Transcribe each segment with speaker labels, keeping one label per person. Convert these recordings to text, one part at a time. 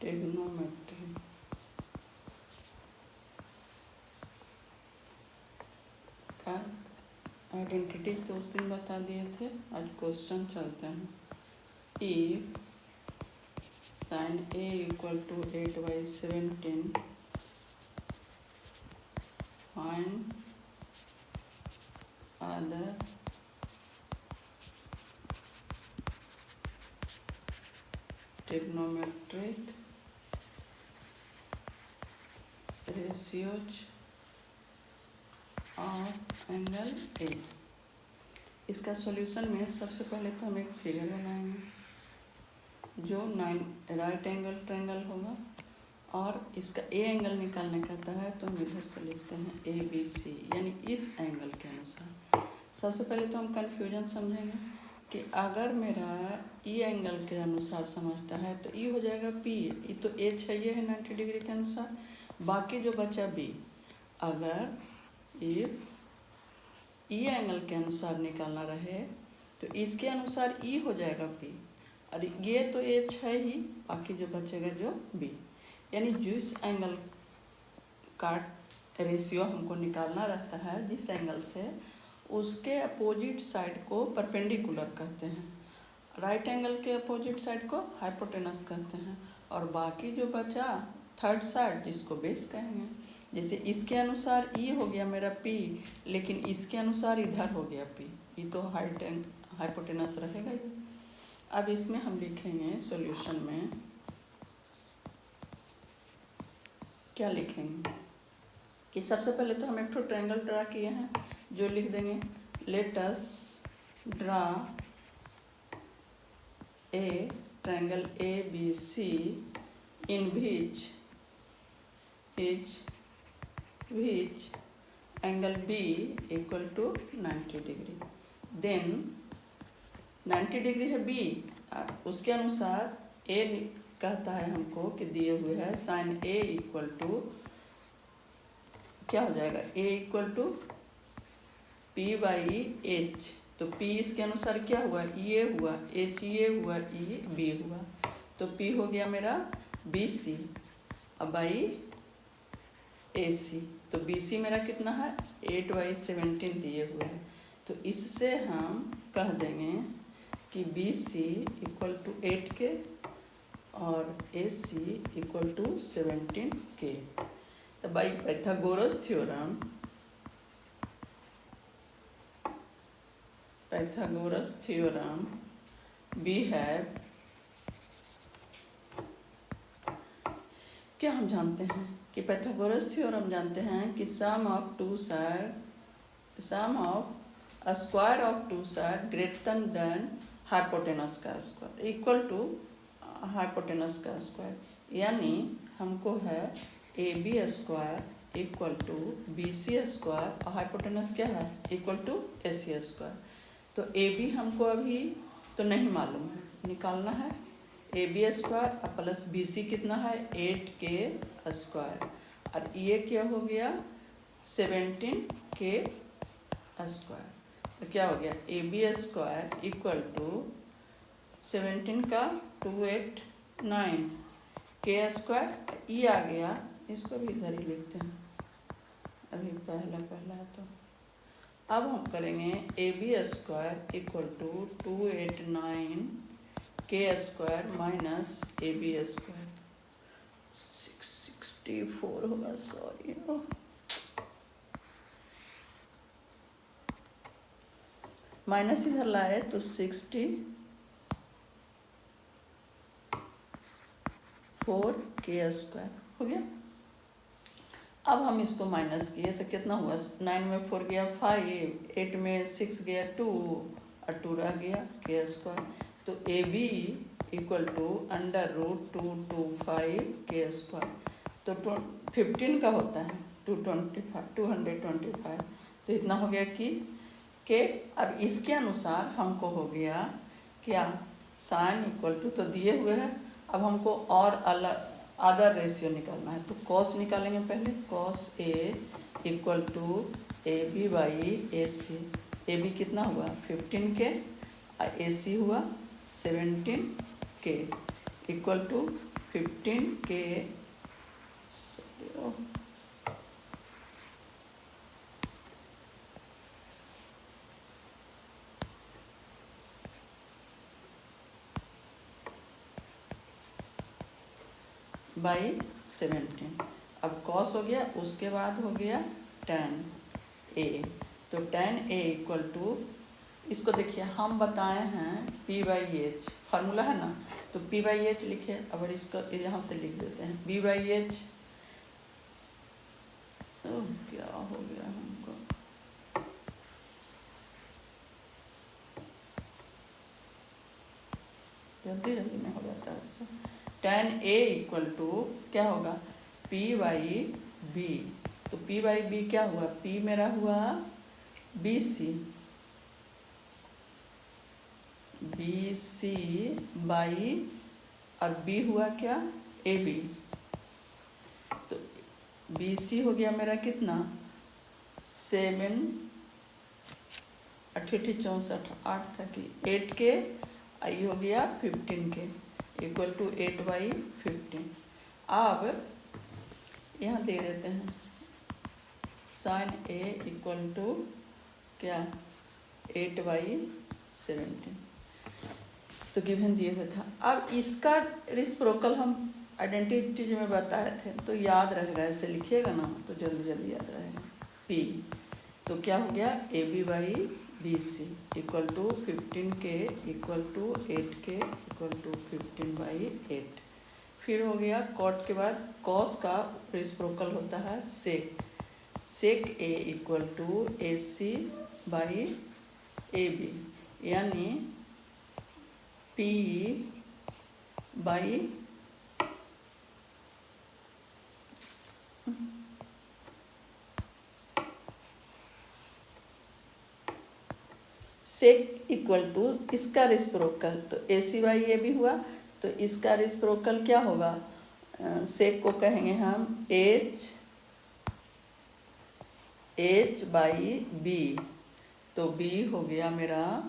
Speaker 1: Trigonometry का identity तो उस दिन बता दिए थे, आज क्वेश्चन चलते हैं। If sin A = 8/17 find other trigonometric ratios of angle A। इसका सॉल्यूशन में सबसे पहले तो हम एक फिगर बनाएंगे जो 9 राइट एंगल ट्रायंगल होगा, और इसका ए एंगल निकालने कहता है तो हम इधर से लिखते हैं ABC, यानी इस एंगल के अनुसार। सबसे पहले तो हम कन्फ्यूजन समझेंगे कि अगर मेरा ई एंगल के अनुसार समझता है तो ई हो जाएगा P, ये तो ए चाहिए है 90 डिग्री के अनुसार, बाकी जो बचा B। अगर इफ ई एंगल के अनुसार निकालना रहे तो इसके अनुसार ई हो जाएगा P, और ये तो ए है ही, बाकी जो बचेगा जो B। यानी जिस एंगल का रेशियो हमको निकालना रहता है जिस एंगल से, उसके अपोजिट साइड को परपेंडिकुलर कहते हैं, राइट एंगल के अपोजिट साइड को हाइपोटेनस कहते हैं, और बाकी जो बचा थर्ड साइड जिसको बेस कहेंगे। जैसे इसके अनुसार ई हो गया मेरा P, लेकिन इसके अनुसार इधर हो गया P, ये तो हाइपोटेनस रहेगा ही। अब इसमें हम लिखेंगे सॉल्यूशन में क्या लिखेंगे कि सबसे पहले तो हम एक ट्रायंगल ड्रा किए हैं, जो लिख देंगे let us draw a triangle ABC in which angle B = 90 degree. Then 90 degree है B, उसके अनुसार A कहता है हमको कि दिए हुए है sin A = क्या हो जाएगा, A = P/H। तो P इसके अनुसार क्या हुआ, ये हुआ, H ये हुआ, E B हुआ, तो P हो गया मेरा BC अब बाई AC। तो BC मेरा कितना है 8/17 दिए हुए हैं, तो इससे हम कह देंगे कि BC = 8K और AC = 17K। तो by Pythagoras theorem we have, क्या हम जानते हैं कि पाइथागोरस थ्योरम जानते हैं कि sum of a square of two side greater than hypotenuse का स्क्वायर इक्वल टू हाइपोटेनस का स्क्वायर। यानी हमको है AB square equal to BC square और हाइपोटेनस क्या है इक्वल टू AC स्क्वायर। तो AB हमको अभी तो नहीं मालूम है, निकालना है AB स्क्वायर प्लस BC कितना है 8K स्क्वायर, और ये क्या हो गया 17K स्क्वायर। तो क्या हो गया AB स्क्वायर इक्वल टू 17 का 289 K स्क्वायर, ये आ गया, इसको भी इधर ही लिखते हैं, अभी पहला है। तो अब हम करेंगे AB square equal to 289 K square minus AB square 664 होगा, सॉरी। माइनस इधर लाए तो 64 K स्क्वायर हो गया। अब हम इसको माइनस किए तो कितना हुआ, 9 में 4 गया 5, 8 में 6 गया 2 और 2 रह गया K स्क्वायर। तो AB = √225 K स्क्वायर, तो 15 का होता है 225, तो इतना हो गया कि K। अब इसके अनुसार हमको हो गया क्या साइन इक्वल टू, तो दिए हुए हैं, अब हमको और अलग अदर रेशियो निकालना है, तो कॉस निकालेंगे पहले। Cos A = AB/AC। AB कितना हुआ 15K और AC हुआ 17K equal to 15K by 17। अब कॉस हो गया, उसके बाद हो गया tan A। तो tan A इक्वल टू, इसको देखिए हम बताए हैं P/H फार्मूला है ना, तो P/H लिखे। अब इसको यहाँ से लिख देते हैं B/H। तो क्या हो गया हमको, जल्दी जल्दी में हो जाता है उससे। tan A इक्वल टू क्या होगा P/B। तो P/B क्या हुआ, P मेरा हुआ BC बाई, और B हुआ क्या AB। तो BC हो गया मेरा कितना 7 8 64 8 था कि 8K, आई हो गया 15K इक्वल टू 8/15। अब यहाँ दे देते हैं sin A इक्वल टू क्या 8/17, तो गिवन दिए हुए था। अब इसका रेसिप्रोकल हम आइडेंटिटी में बताए थे, तो याद रहेगा, ऐसे लिखिएगा ना तो जल्दी जल्दी याद रहेगा। P तो क्या हो गया AB/BC equal to 15K equal to 8K equal to 15/8। फिर हो गया कॉट के बाद कॉस का रेसिप्रोकल होता है सेक A इक्वल टू AC/AB, यानी P by sec equal to इसका रेसिप्रोकल, तो AC/AB हुआ, तो इसका रेसिप्रोकल क्या होगा, सेक को कहेंगे हम H/B। तो B हो गया मेरा,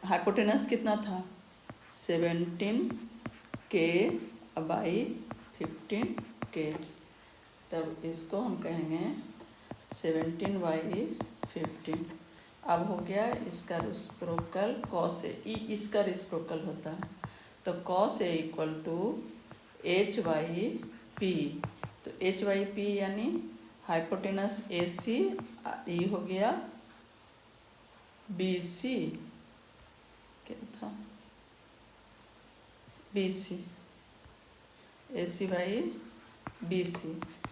Speaker 1: हाइपोटेनस कितना था 17K/15K, तब इसको हम कहेंगे 17/15। अब हो गया इसका रेसिप्रोकल कॉस A, इसका रेसिप्रोकल होता है, तो cos A equal to H/P। तो H/P यानी हाइपोटेनस AC, ये हो गया BC, क्या था BC, AC/BC।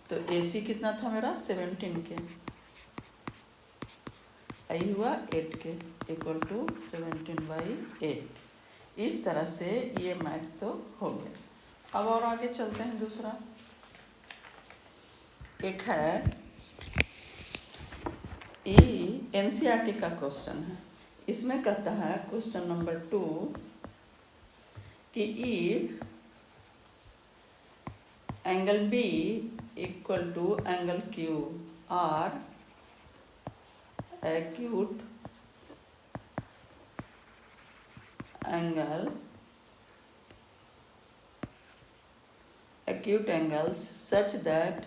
Speaker 1: तो AC कितना था मेरा 17K, आई हुआ 8K इक्वल टू 17/8। इस तरह से ये मैथ तो हो गया। अब और आगे चलते हैं, दूसरा एक है NCERT का क्वेश्चन है। इसमें कहता है क्वेश्चन नंबर 2 कि if angle B equal to angle Q are acute angles such that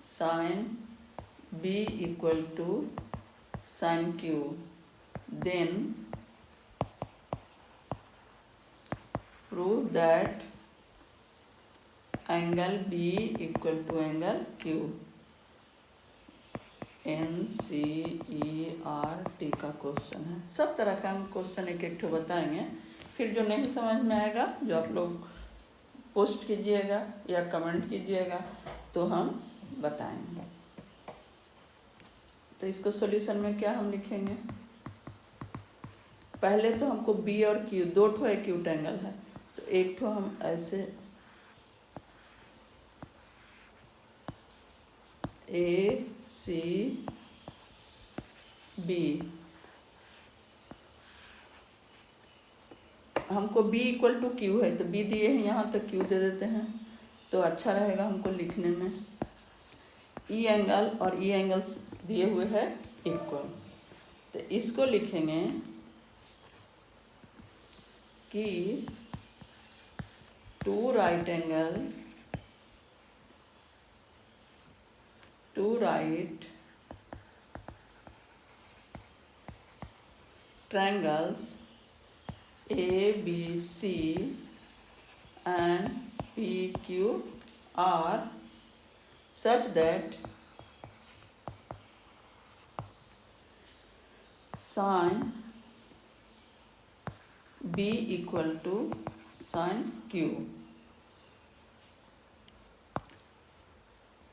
Speaker 1: sin B equal to sin Q, then prove that angle B equal to angle Q। NCERT का question है। सब तरह का हम question एक एक ठो बताएंगे, फिर जो नहीं समझ में आएगा जो आप लोग पोस्ट कीजिएगा या कमेंट कीजिएगा तो हम बताएंगे। तो इसको सॉल्यूशन में क्या हम लिखेंगे, पहले तो हमको B और Q दो ठो एक्यूट एंगल है, तो एक ठो हम ऐसे ACB, हमको B इक्वल टू Q है, तो B दिए हैं यहाँ, तो Q दे देते हैं, तो अच्छा रहेगा हमको लिखने में। E एंगल और E एंगल्स दिए हुए है इक्वल, तो इसको लिखेंगे कि two right triangles ABC and PQ are such that sin B equal to sin Q।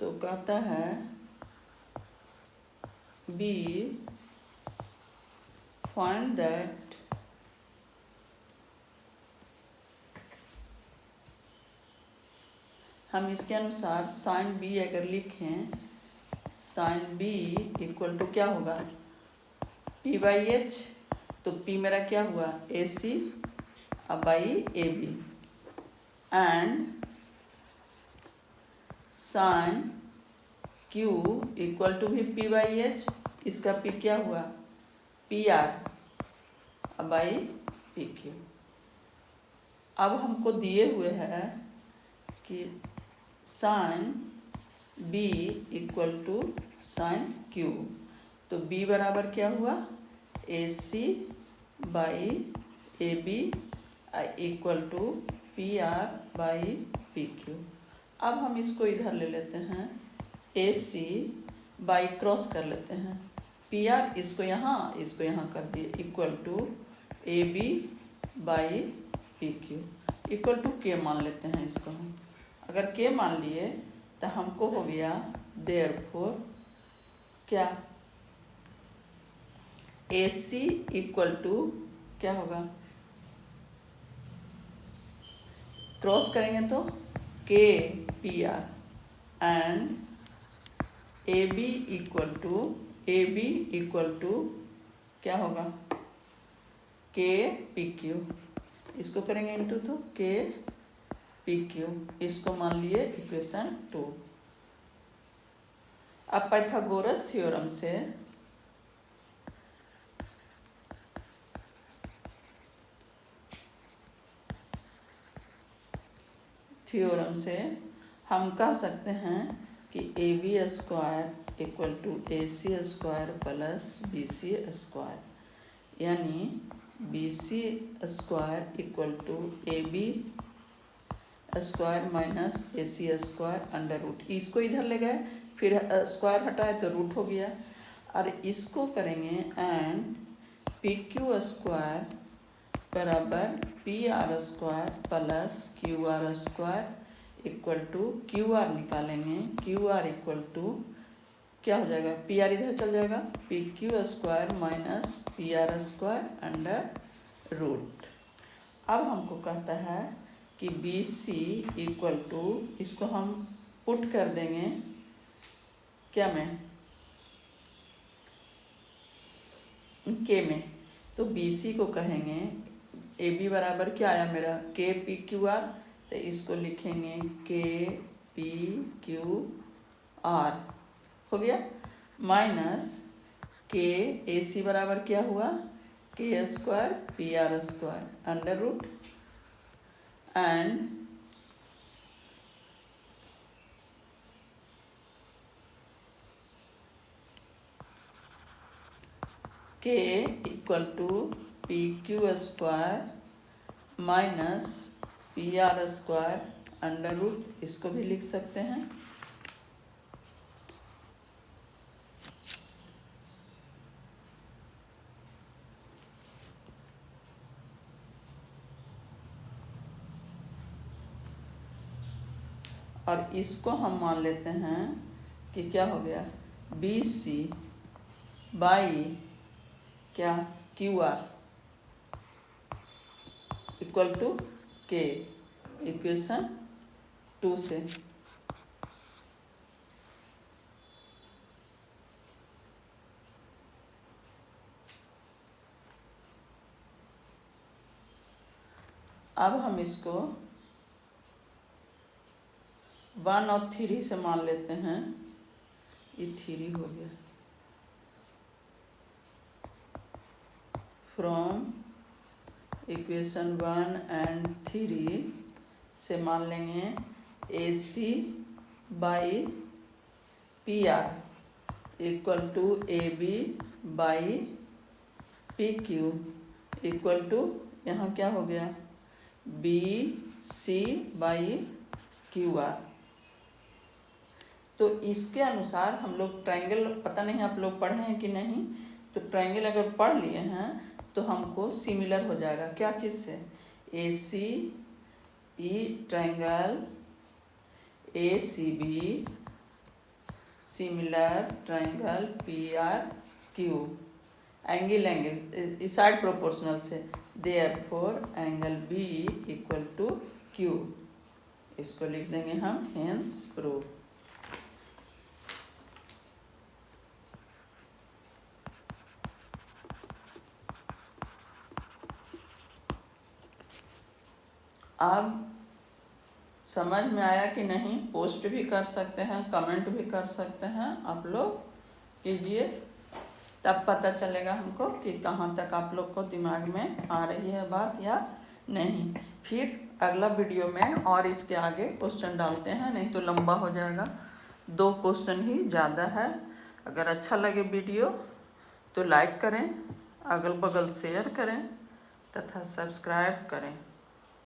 Speaker 1: तो कहता है B find that हम इसके अनुसार साइन बी अगर लिखें, साइन बी इक्वल टू क्या होगा, पी बाई एच। तो पी मेरा क्या हुआ, A C by A B, and sine Q equal to भी पी बाई एच, इसका पी क्या हुआ, P R by P Q. अब हमको दिए हुए है कि sine B equal to sine Q, तो बी बराबर क्या हुआ, A C by A B equal to P R by P Q. अब हम इसको इधर ले लेते हैं, ए सी बाई क्रॉस कर लेते हैं, पी आर इसको यहाँ कर दिए, equal to A B by P Q equal to K मान लेते हैं इसको हम। अगर के मान लिए तो हमको हो गया देयरफॉर क्या, ए सी इक्वल टू क्या होगा, क्रॉस करेंगे तो K P R, and A B equal to क्या होगा, के पी क्यू। इसको करेंगे इनटू तो के पी क्यू, इसको मान लिए इक्वेशन 2। अब पाइथागोरस थ्योरम से हम कह सकते हैं कि A B square equal to A C square plus B C square, यानी B C square equal to A B square minus A C square under root. इसको इधर ले गए, फिर स्क्वायर हटाए तो रूट हो गया, और इसको करेंगे एंड पी क्यू स्क्वायर बराबर P R square plus Q R square equal to Q R निकालेंगे, क्यू आर इक्वल टू क्या हो जाएगा, पी आर इधर चल जाएगा, P Q square minus P R square under root. अब हमको कहता है कि बी सी इक्वल टू, इसको हम पुट कर देंगे क्या में, के में, तो बी सी को कहेंगे ए बी बराबर क्या आया मेरा, के पी क्यू आर, तो इसको लिखेंगे के पी क्यू आर हो गया, माइनस के ए सी बराबर क्या हुआ, K square P R square under root, and K equal to P Q square minus P R square under root, इसको भी लिख सकते हैं। और इसको हम मान लेते हैं कि क्या हो गया, बी सी बाई क्या, क्यू आर इक्वल टू के, इक्वेशन 2 से। अब हम इसको 1 और 3 से मान लेते हैं, ये 3 हो गया, फ्रॉम इक्वेशन 1 एंड 3 से मान लेंगे AC by PR equal to AB by PQ equal to यहाँ क्या हो गया BC बाई QR। तो इसके अनुसार हम लोग ट्रायंगल, पता नहीं आप लोग पढ़े हैं कि नहीं, तो ट्रायंगल अगर पढ़ लिए हैं तो हमको सिमिलर हो जाएगा क्या चीज़ से, ACE triangle ACB similar triangle PRQ angle side proportional से, therefore angle B equal to Q। इसको लिख देंगे हम हेंस प्रूव। अब समझ में आया कि नहीं, पोस्ट भी कर सकते हैं, कमेंट भी कर सकते हैं, आप लोग कीजिए, तब पता चलेगा हमको कि कहाँ तक आप लोग को दिमाग में आ रही है बात या नहीं। फिर अगला वीडियो में और इसके आगे क्वेश्चन डालते हैं, नहीं तो लंबा हो जाएगा, 2 क्वेश्चन ही ज़्यादा है। अगर अच्छा लगे वीडियो तो लाइक करें, अगल बगल शेयर करें तथा सब्सक्राइब करें।